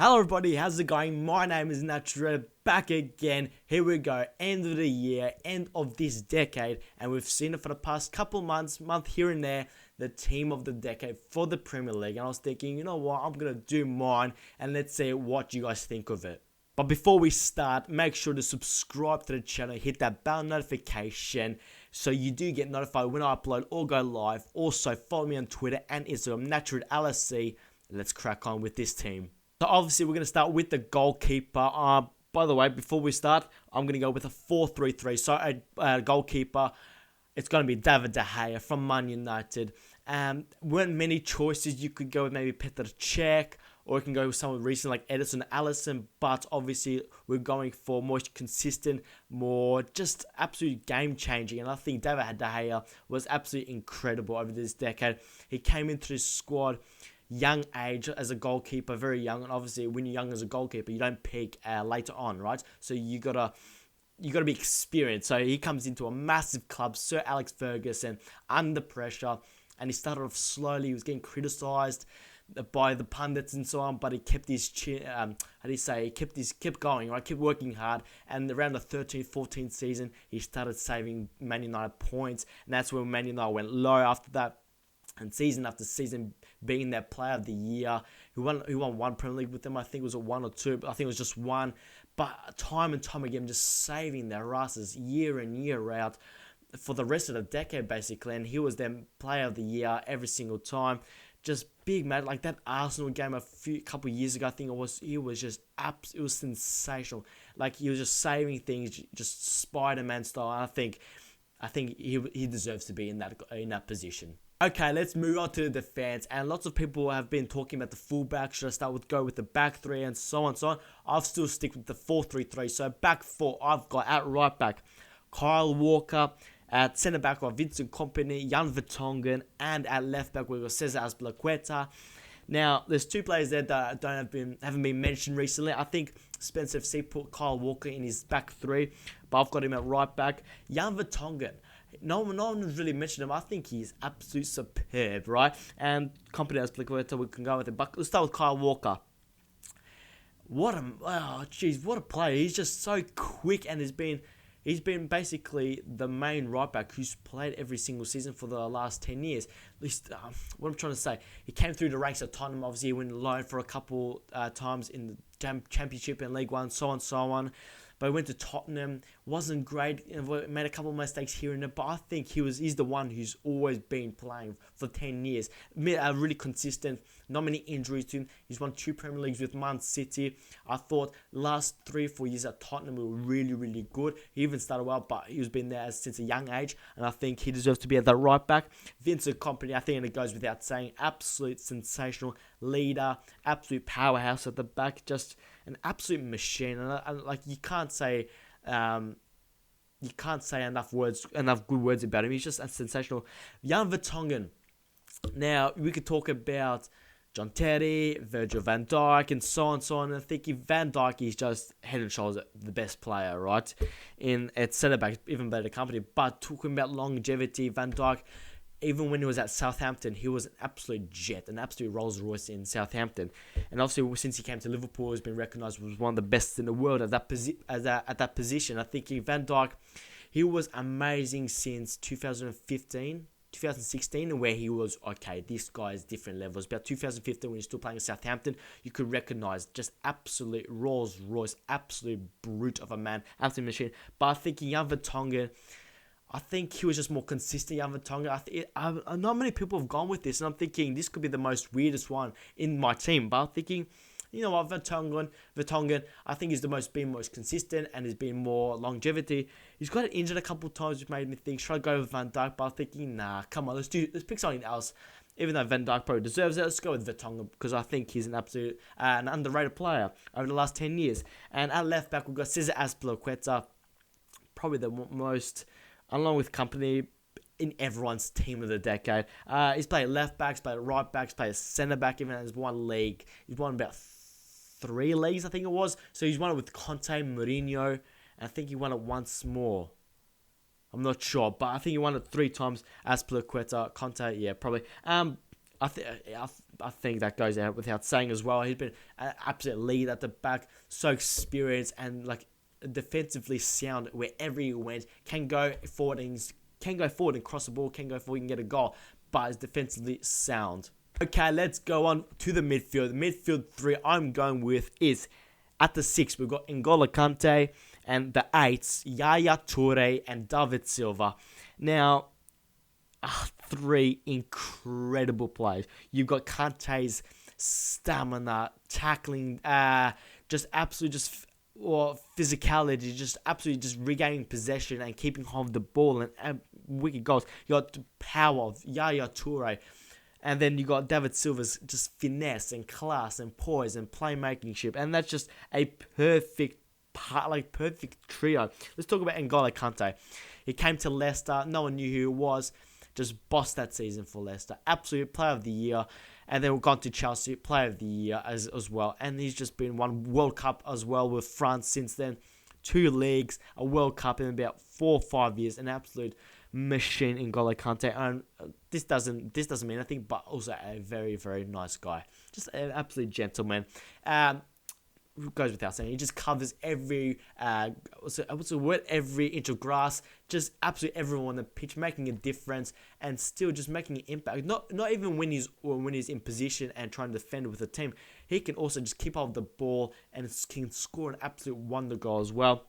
Hello everybody, how's it going? My name is Natural, back again. Here we go, end of the year, end of this decade, and we've seen it for the past couple months, month here and there, the team of the decade for the Premier League. And I was thinking, you know what, I'm going to do mine, and let's see what you guys think of it. But before we start, make sure to subscribe to the channel, hit that bell notification so you do get notified when I upload or go live. Also, follow me on Twitter and Instagram, NaturalLSC. Let's crack on with this team. So obviously we're going to start with the goalkeeper. By the way, before we start, I'm going to go with a 4-3-3. So a goalkeeper, it's going to be David De Gea from Man United. Weren't many choices. You could go with maybe Petr Cech, or you can go with someone recent like Ederson Alisson. But obviously we're going for more consistent, more just absolute game changing. And I think David De Gea was absolutely incredible over this decade. He came into this squad young age as a goalkeeper, very young, and obviously when you're young as a goalkeeper, you don't peak later on, right? So you gotta be experienced. So he comes into a massive club, Sir Alex Ferguson, under pressure, and he started off slowly. He was getting criticised by the pundits and so on, but he kept his chin. He kept going, right? Kept working hard, and around the 13-14 season, he started saving Man United points, and that's when Man United went low after that. And season after season, being their player of the year, who won one Premier League with them. I think it was one or two, but I think it was just one. But time and time again, just saving their asses year in, year out for the rest of the decade, basically. And he was their player of the year every single time. Just big, man. Like that Arsenal game couple years ago, I think it was sensational. Like he was just saving things, just Spider-Man style. And I think he deserves to be in that position. Okay, let's move on to the defense. And lots of people have been talking about the fullback. Should I go with the back three and so on and so on? I'll still stick with the 4-3-3. So back four, I've got at right back Kyle Walker. At centre back, we've got Vincent Kompany, Jan Vertonghen, and at left back, we've got Cesar Azpilicueta. Now, there's two players there that haven't been mentioned recently. I think Spencer FC put Kyle Walker in his back three, but I've got him at right back. Jan Vertonghen. No one has really mentioned him. I think he's absolutely superb, right? And Kompany Azpilicueta, we can go with it. But let's start with Kyle Walker. What a player. He's just so quick, and he's been basically the main right back who's played every single season for the last 10 years. At least, what I'm trying to say, he came through the ranks at Tottenham. Obviously, he went loan for a couple times in the Championship and League One, so on. But he went to Tottenham, wasn't great, made a couple of mistakes here and there, but I think he's the one who's always been playing for 10 years. Really consistent, not many injuries to him. He's won 2 Premier Leagues with Man City. I thought last 3-4 years at Tottenham were really, really good. He even started well, but he's been there since a young age, and I think he deserves to be at the right back. Vincent Kompany, I think it goes without saying, absolute sensational leader, absolute powerhouse at the back, just an absolute machine, and like you can't say enough good words about him. He's just a sensational. Jan Vertonghen. Now we could talk about John Terry, Virgil van Dijk, and so on. And I think Van Dijk is just head and shoulders the best player, right? At centre back, even better company. But talking about longevity, Van Dijk, even when he was at Southampton, he was an absolute jet, an absolute Rolls Royce in Southampton. And obviously, since he came to Liverpool, he's been recognised as one of the best in the world at that position. I think Van Dijk, he was amazing since 2016, where he was, okay, this guy is different levels. About 2015, when he's still playing at Southampton, you could recognise just absolute Rolls Royce, absolute brute of a man, absolute machine. But I think Jan Vertonghen, I think he was just more consistent, Jan Vertonghen. Not many people have gone with this, and I'm thinking this could be the most weirdest one in my team. But I'm thinking, you know what, Vertonghen, I think he's been most consistent, and has been more longevity. He's got injured a couple of times, which made me think, should I go with Van Dijk? But I'm thinking, nah, come on, let's pick something else. Even though Van Dijk probably deserves it, let's go with Vertonghen, because I think he's an absolute an underrated player over the last 10 years. And at left back, we've got Cesar Azpilicueta, probably the most, along with Kompany, in everyone's team of the decade. He's played left backs, played right backs, played centre back, even has one league. He's won about 3 leagues, I think it was. So he's won it with Conte, Mourinho, and I think he won it once more. I'm not sure, but I think he won it 3 times. Azpilicueta, Conte, yeah, probably. I think that goes out without saying as well. He's been an absolute lead at the back, so experienced and like defensively sound wherever he went. Can go forward and cross the ball. Can go forward and get a goal, but is defensively sound. Okay, let's go on to the midfield. The midfield three I'm going with is at the 6, we've got N'Golo Kante, and the 8s, Yaya Toure and David Silva. Now, 3 incredible players. You've got Kante's stamina, tackling, or physicality, just absolutely just regaining possession and keeping hold of the ball and wicked goals. You got the power of Yaya Toure. And then you got David Silva's just finesse and class and poise and playmaking, and that's just a perfect trio. Let's talk about N'Golo Kante. He came to Leicester. No one knew who he was. Just bossed that season for Leicester. Absolute player of the year. And then we've gone to Chelsea, player of the year as well. And he's just been won World Cup as well with France since then. 2 leagues, a World Cup in about 4 or 5 years. An absolute machine in N'Golo Kante. And this doesn't mean anything, but also a very, very nice guy. Just an absolute gentleman. Goes without saying, he just covers every every inch of grass, just absolutely everyone on the pitch, making a difference and still just making an impact. Not even when he's in position and trying to defend with the team, he can also just keep hold of the ball and can score an absolute wonder goal as well.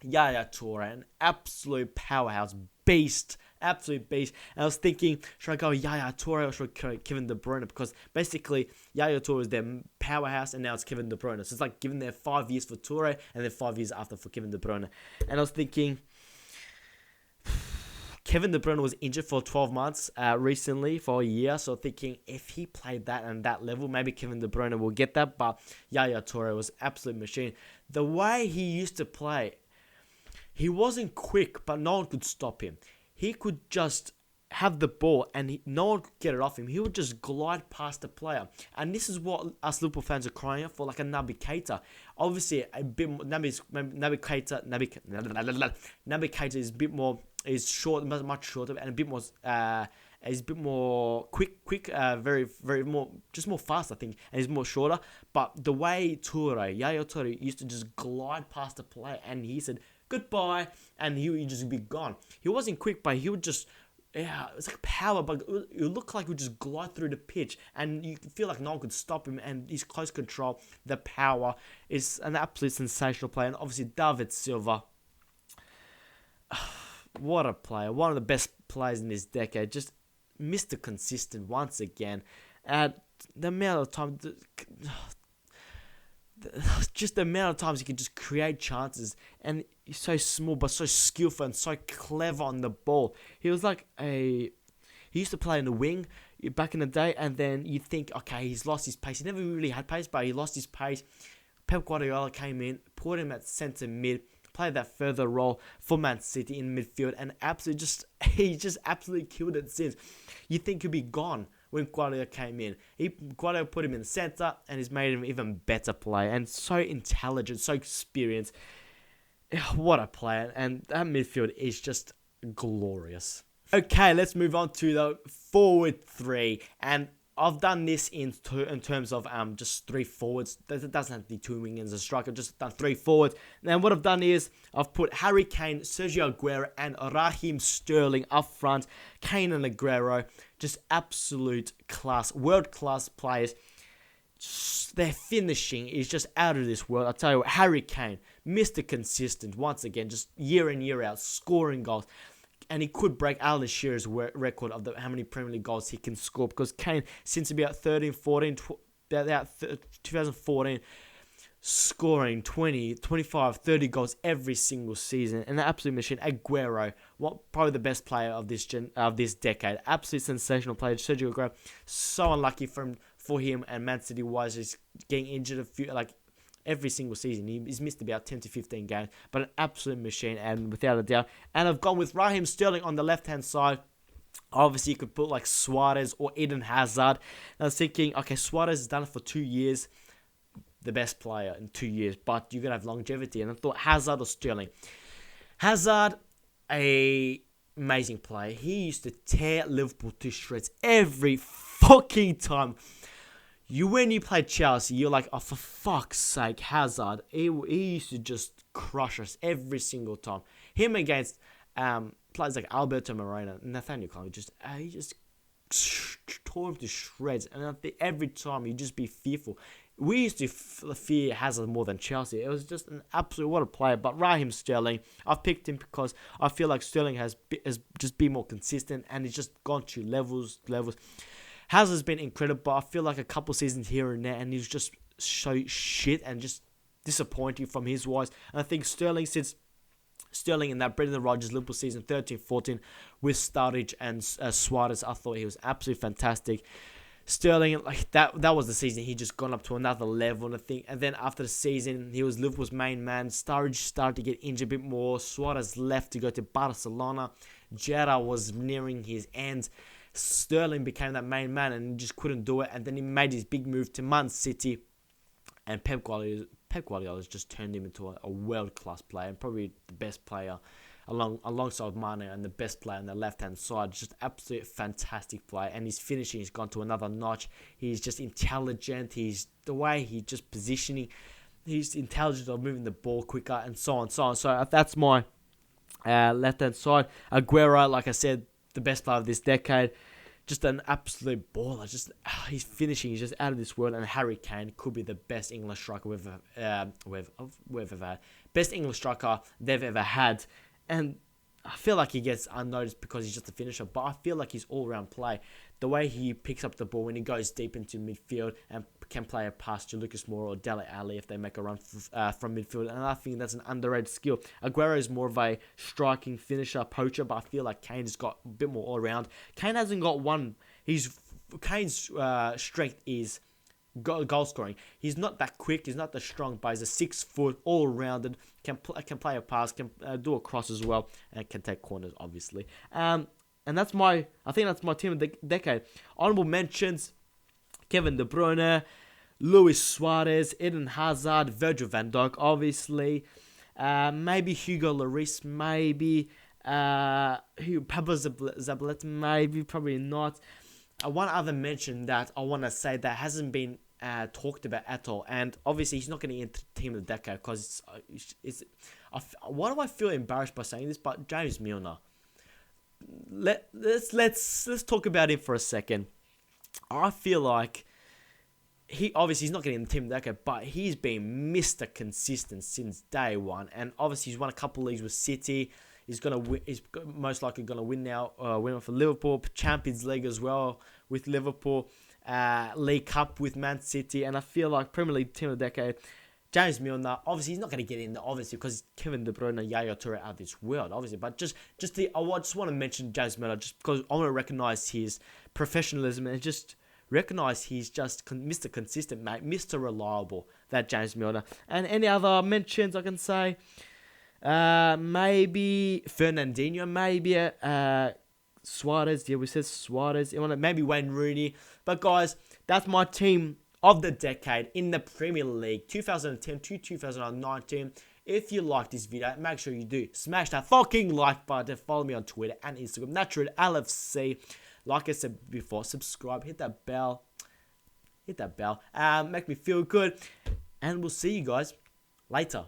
Yaya Toure, an absolute powerhouse beast. Absolute beast. And I was thinking, should I go Yaya Toure or should I go Kevin De Bruyne? Because basically, Yaya Toure is their powerhouse and now it's Kevin De Bruyne. So it's like giving their 5 years for Toure and then 5 years after for Kevin De Bruyne. And I was thinking, Kevin De Bruyne was injured for 12 months recently, for a year. So thinking, if he played that and that level, maybe Kevin De Bruyne will get that. But Yaya Toure was absolute machine. The way he used to play, he wasn't quick, but no one could stop him. He could just have the ball and no one could get it off him. He would just glide past the player. And this is what us Liverpool fans are crying out for, like a Naby Keita. Obviously, a bit more, Naby Keita is a bit more, is short, much shorter, and a bit more, is a bit more quick, very, very more, just more fast, I think, and he's more shorter. But the way Yaya Toure used to just glide past the player, and he said goodbye, and he would just be gone. He wasn't quick, but he would just, it's like power, but it looked like he would just glide through the pitch, and you feel like no one could stop him, and his close control, the power, is an absolute sensational player. And obviously, David Silva, what a player, one of the best players in this decade, just Mr. Consistent once again. And the amount of time, just the amount of times he can just create chances, and he's so small but so skillful and so clever on the ball. He was like he used to play in the wing back in the day, and then you think, okay, he's lost his pace. He never really had pace, but he lost his pace. Pep Guardiola came in, put him at centre mid, played that further role for Man City in midfield, and he just absolutely killed it since. You think he'd be gone when Guardiola came in. Guardiola put him in the centre and he's made him even better player, and so intelligent, so experienced. What a player. And that midfield is just glorious. Okay, let's move on to the forward 3. And I've done this in terms of just 3 forwards. It doesn't have to be 2 wingers and a striker. I've just done 3 forwards. And what I've done is I've put Harry Kane, Sergio Aguero, and Raheem Sterling up front. Kane and Aguero, just absolute class, world-class players. Their finishing is just out of this world. I'll tell you what, Harry Kane, Mr. Consistent, once again, just year in, year out, scoring goals. And he could break Alan Shearer's record of how many Premier League goals he can score, because Kane, since about 2014, scoring 20, 25, 30 goals every single season. And an absolute machine. Aguero, probably the best player of this decade. Absolute sensational player. Sergio Aguero, so unlucky for him and Man City was just getting injured every single season. He's missed about 10 to 15 games, but an absolute machine, and without a doubt. And I've gone with Raheem Sterling on the left-hand side. Obviously, you could put like Suarez or Eden Hazard. And I was thinking, okay, Suarez has done it for 2 years, the best player in 2 years, but you're going to have longevity. And I thought Hazard or Sterling. Hazard, amazing player. He used to tear Liverpool to shreds every fucking time. When you played Chelsea, you're like, oh, for fuck's sake, Hazard. He used to just crush us every single time. Him against players like Alberto Moreno, Nathaniel Clyne, he just tore him to shreds. And I think every time you just be fearful. We used to fear Hazard more than Chelsea. It was just an absolute, what a player. But Raheem Sterling, I've picked him because I feel like Sterling has just been more consistent and he's just gone to levels. Hazard's been incredible, but I feel like a couple seasons here and there, and he's just so shit and just disappointing from his wise. And I think Sterling in that Brendan Rodgers Liverpool season 13-14 with Sturridge and Suarez, I thought he was absolutely fantastic. Sterling, like that was the season he just gone up to another level, and I think. And then after the season, he was Liverpool's main man. Sturridge started to get injured a bit more. Suarez left to go to Barcelona. Gerrard was nearing his end. Sterling became that main man and just couldn't do it. And then he made his big move to Man City, and Pep Guardiola just turned him into a world-class player and probably the best player alongside Mane and the best player on the left-hand side. Just absolute fantastic player, and his finishing has gone to another notch. He's just intelligent. The way he just positioning. He's intelligent of moving the ball quicker and so on. So that's my left-hand side. Aguero, like I said, the best player of this decade. Just an absolute baller. His finishing is just out of this world. And Harry Kane could be the best English striker we've ever had. Best English striker they've ever had. And I feel like he gets unnoticed because he's just a finisher. But I feel like his all-round play, the way he picks up the ball when he goes deep into midfield and can play a pass to Lucas Moura or Dele Alli if they make a run from midfield. And I think that's an underrated skill. Aguero is more of a striking finisher, poacher, but I feel like Kane has got a bit more all-round. Kane hasn't got one. Kane's strength is goal scoring. He's not that quick. He's not that strong, but he's a 6 foot, all-rounded, can play a pass, can do a cross as well, and can take corners, obviously. And I think that's my team of the decade. Honorable mentions: Kevin De Bruyne, Luis Suarez, Eden Hazard, Virgil van Dijk, obviously. Maybe Hugo Lloris, maybe Pablo Zabaleta, maybe, probably not. One other mention that I want to say that hasn't been talked about at all, and obviously he's not going to enter team of the decade because why do I feel embarrassed by saying this? But James Milner. Let's talk about him for a second. I feel like he's not getting in the team of the decade, but he's been Mr. Consistent since day one, and obviously he's won a couple of leagues with City. He's most likely gonna win now. Win for Liverpool, Champions League as well with Liverpool, League Cup with Man City, and I feel like Premier League team of the decade. James Milner, obviously he's not going to get in there, obviously, because Kevin De Bruyne, Yaya Toure out of this world, obviously. But I just want to mention James Milner just because I want to recognise his professionalism and just recognise he's just Mr. Consistent, mate, Mr. Reliable, that James Milner. And any other mentions I can say? Maybe Fernandinho, maybe Suarez. Yeah, we said Suarez. Maybe Wayne Rooney. But guys, that's my team of the decade in the Premier League 2010 to 2019. If you like this video, make sure you do smash that fucking like button. Follow me on Twitter and Instagram, Natural LFC. Like I said before, subscribe, hit that bell. Make me feel good. And we'll see you guys later.